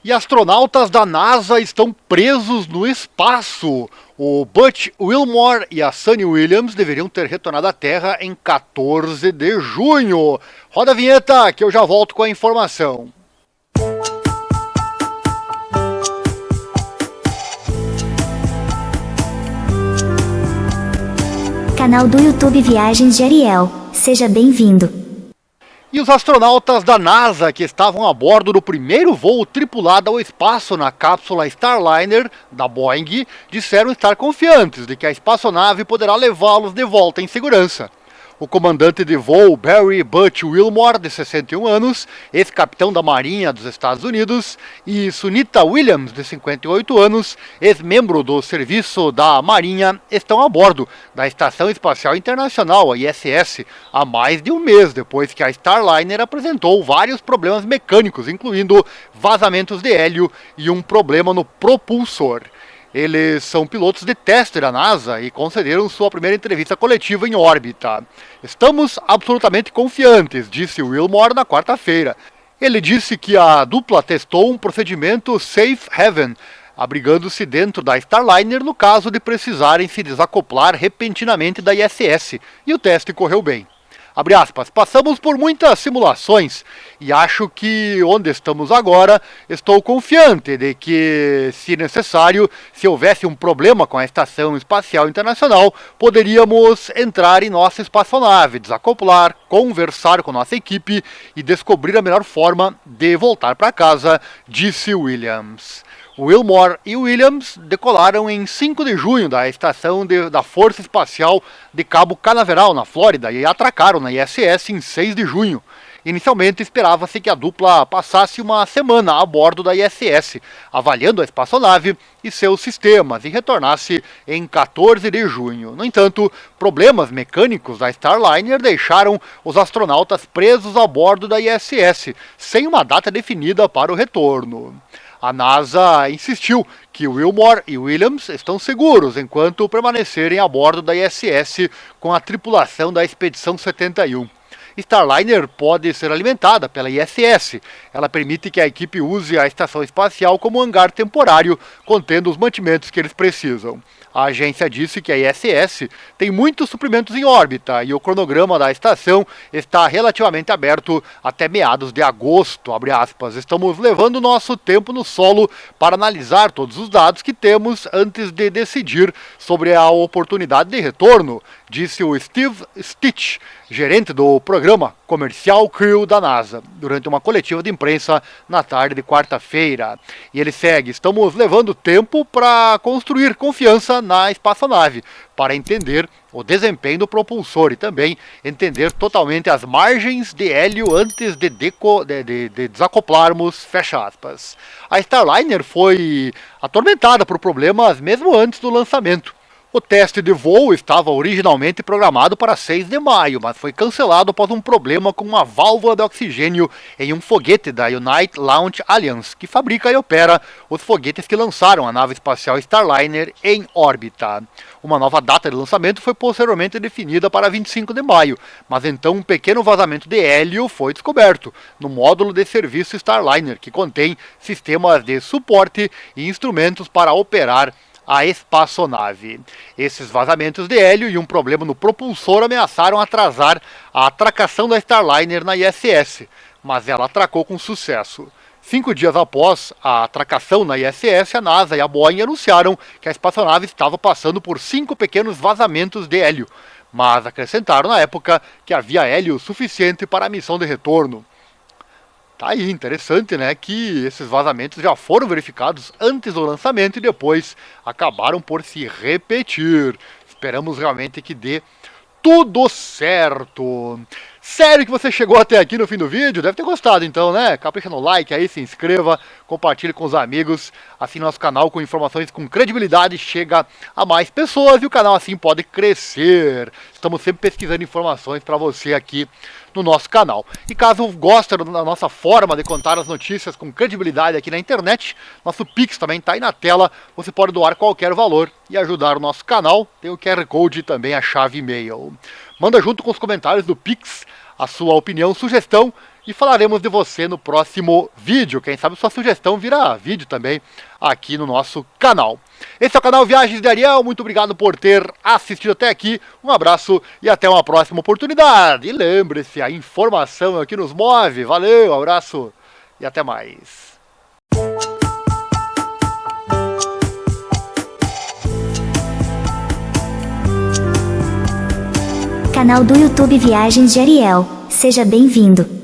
E astronautas da NASA estão presos no espaço. O Butch Wilmore e a Suni Williams deveriam ter retornado à Terra em 14 de junho. Roda a vinheta que eu já volto com a informação. Canal do YouTube Viagens de Ariel. Seja bem-vindo. E os astronautas da NASA que estavam a bordo do primeiro voo tripulado ao espaço na cápsula Starliner da Boeing disseram estar confiantes de que a espaçonave poderá levá-los de volta em segurança. O comandante de voo Barry Butch Wilmore, de 61 anos, ex-capitão da Marinha dos Estados Unidos, e Sunita Williams, de 58 anos, ex-membro do Serviço da Marinha, estão a bordo da Estação Espacial Internacional, a ISS, há mais de um mês depois que a Starliner apresentou vários problemas mecânicos, incluindo vazamentos de hélio e um problema no propulsor. Eles são pilotos de teste da NASA e concederam sua primeira entrevista coletiva em órbita. Estamos absolutamente confiantes, disse Wilmore na quarta-feira. Ele disse que a dupla testou um procedimento Safe Haven, abrigando-se dentro da Starliner no caso de precisarem se desacoplar repentinamente da ISS, e o teste correu bem. Abre aspas, passamos por muitas simulações e acho que onde estamos agora, estou confiante de que, se necessário, se houvesse um problema com a Estação Espacial Internacional, poderíamos entrar em nossa espaçonave, desacoplar, conversar com nossa equipe e descobrir a melhor forma de voltar para casa, disse Williams. Wilmore e Williams decolaram em 5 de junho da estação da Força Espacial de Cabo Canaveral, na Flórida, e atracaram na ISS em 6 de junho. Inicialmente esperava-se que a dupla passasse uma semana a bordo da ISS, avaliando a espaçonave e seus sistemas, e retornasse em 14 de junho. No entanto, problemas mecânicos da Starliner deixaram os astronautas presos a bordo da ISS, sem uma data definida para o retorno. A NASA insistiu que Wilmore e Williams estão seguros enquanto permanecerem a bordo da ISS com a tripulação da Expedição 71. Starliner pode ser alimentada pela ISS. Ela permite que a equipe use a estação espacial como hangar temporário, contendo os mantimentos que eles precisam. A agência disse que a ISS tem muitos suprimentos em órbita e o cronograma da estação está relativamente aberto até meados de agosto. Abre aspas, estamos levando nosso tempo no solo para analisar todos os dados que temos antes de decidir sobre a oportunidade de retorno, disse o Steve Stitch, gerente do programa Comercial Crew da NASA, durante uma coletiva de imprensa na tarde de quarta-feira. E ele segue, estamos levando tempo para construir confiança na espaçonave, para entender o desempenho do propulsor e também entender totalmente as margens de hélio antes de desacoplarmos, fecha aspas. A Starliner foi atormentada por problemas mesmo antes do lançamento. O teste de voo estava originalmente programado para 6 de maio, mas foi cancelado após um problema com uma válvula de oxigênio em um foguete da United Launch Alliance, que fabrica e opera os foguetes que lançaram a nave espacial Starliner em órbita. Uma nova data de lançamento foi posteriormente definida para 25 de maio, mas então um pequeno vazamento de hélio foi descoberto no módulo de serviço Starliner, que contém sistemas de suporte e instrumentos para operar a espaçonave. Esses vazamentos de hélio e um problema no propulsor ameaçaram atrasar a atracação da Starliner na ISS, mas ela atracou com sucesso. 5 dias após a atracação na ISS, a NASA e a Boeing anunciaram que a espaçonave estava passando por 5 pequenos vazamentos de hélio, mas acrescentaram na época que havia hélio suficiente para a missão de retorno. Tá aí, interessante, né, que esses vazamentos já foram verificados antes do lançamento e depois acabaram por se repetir. Esperamos realmente que dê tudo certo. Sério que você chegou até aqui no fim do vídeo? Deve ter gostado então, né? Capricha no like aí, se inscreva, compartilhe com os amigos. Assim nosso canal com informações com credibilidade chega a mais pessoas e o canal assim pode crescer. Estamos sempre pesquisando informações para você aqui no nosso canal. E caso goste da nossa forma de contar as notícias com credibilidade aqui na internet, nosso Pix também está aí na tela. Você pode doar qualquer valor e ajudar o nosso canal. Tem o QR Code e também a chave e-mail. Manda junto com os comentários do Pix a sua opinião, sugestão e falaremos de você no próximo vídeo. Quem sabe sua sugestão vira vídeo também aqui no nosso canal. Esse é o canal Viagens de Ariel, muito obrigado por ter assistido até aqui, um abraço e até uma próxima oportunidade. E lembre-se, a informação aqui nos move. Valeu, abraço e até mais. Canal do YouTube Viagens de Ariel, seja bem-vindo.